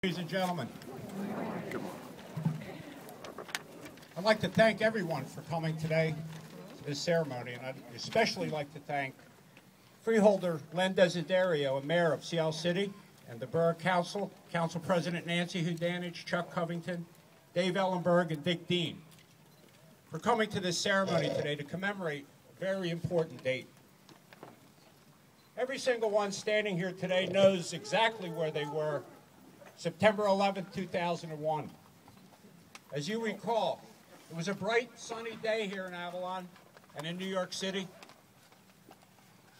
Ladies and gentlemen, I'd like to thank everyone for coming today to this ceremony, and I'd especially like to thank Freeholder Len Desiderio, a mayor of Seattle City, and the Borough Council, Council President Nancy Hudanich, Chuck Covington, Dave Ellenberg, and Dick Dean, for coming to this ceremony today to commemorate a very important date. Every single one standing here today knows exactly where they were September 11, 2001. As you recall, it was a bright, sunny day here in Avalon and in New York City.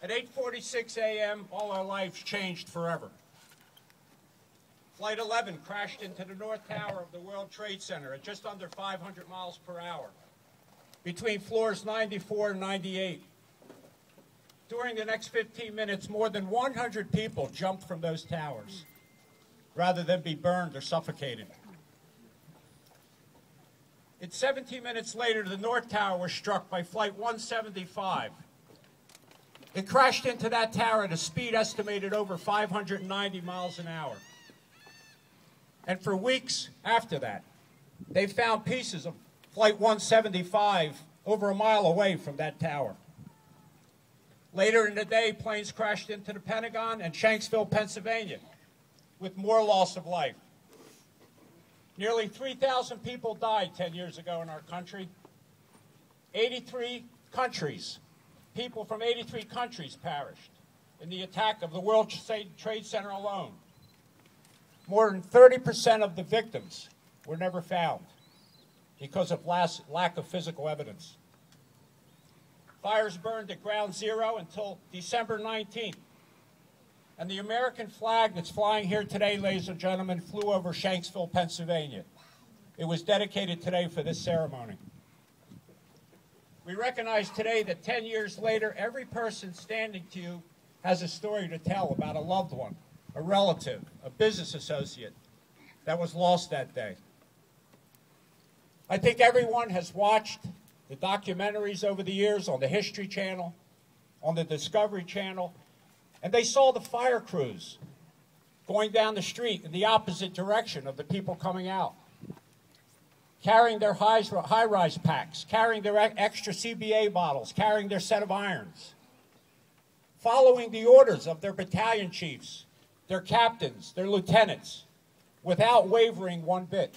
At 8:46 a.m., all our lives changed forever. Flight 11 crashed into the North Tower of the World Trade Center at just under 500 miles per hour between floors 94 and 98. During the next 15 minutes, more than 100 people jumped from those towers rather than be burned or suffocated. It's 17 minutes later, the North Tower was struck by Flight 175. It crashed into that tower at a speed estimated over 590 miles an hour. And for weeks after that, they found pieces of Flight 175 over a mile away from that tower. Later in the day, planes crashed into the Pentagon and Shanksville, Pennsylvania, with more loss of life. Nearly 3,000 people died 10 years ago in our country. 83 countries, people from 83 countries perished in the attack of the World Trade Center alone. More than 30% of the victims were never found because of lack of physical evidence. Fires burned at Ground Zero until December 19th. And the American flag that's flying here today, ladies and gentlemen, flew over Shanksville, Pennsylvania. It was dedicated today for this ceremony. We recognize today that 10 years later, every person standing to you has a story to tell about a loved one, a relative, a business associate that was lost that day. I think everyone has watched the documentaries over the years on the History Channel, on the Discovery Channel, and they saw the fire crews going down the street in the opposite direction of the people coming out, carrying their high-rise packs, carrying their extra CBA bottles, carrying their set of irons, following the orders of their battalion chiefs, their captains, their lieutenants, without wavering one bit.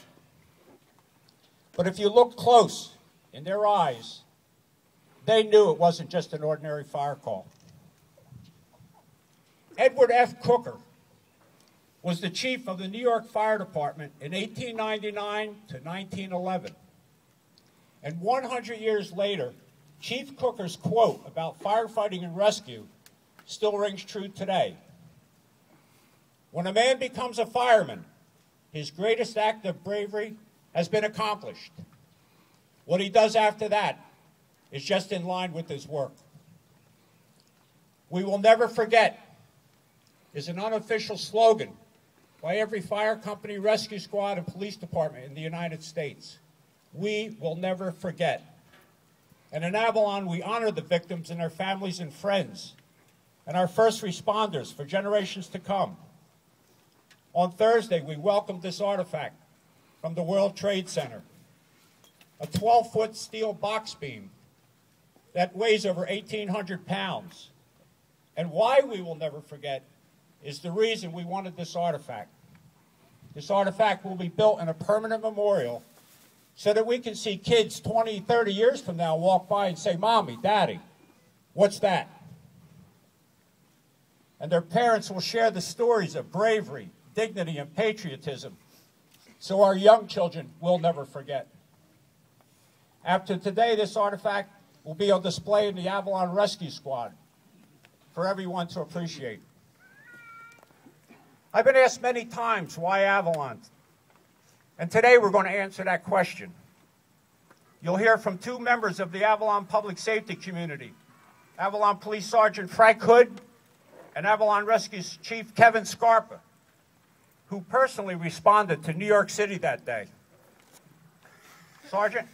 But if you look close in their eyes, they knew it wasn't just an ordinary fire call. Edward F. Cooker was the chief of the New York Fire Department in 1899 to 1911. And 100 years later, Chief Cooker's quote about firefighting and rescue still rings true today. When a man becomes a fireman, his greatest act of bravery has been accomplished. What he does after that is just in line with his work. We will never forget is an unofficial slogan by every fire company, rescue squad, and police department in the United States. We will never forget. And in Avalon, we honor the victims and their families and friends, and our first responders for generations to come. On Thursday, we welcomed this artifact from the World Trade Center, a 12-foot steel box beam that weighs over 1,800 pounds. And why we will never forget is the reason we wanted this artifact. This artifact will be built in a permanent memorial so that we can see kids 20, 30 years from now walk by and say, "Mommy, Daddy, what's that?" And their parents will share the stories of bravery, dignity, and patriotism so our young children will never forget. After today, this artifact will be on display in the Avalon Rescue Squad for everyone to appreciate. I've been asked many times, why Avalon? And today we're going to answer that question. You'll hear from two members of the Avalon public safety community, Avalon Police Sergeant Frank Hood and Avalon Rescue Chief Kevin Scarpa, who personally responded to New York City that day. Sergeant?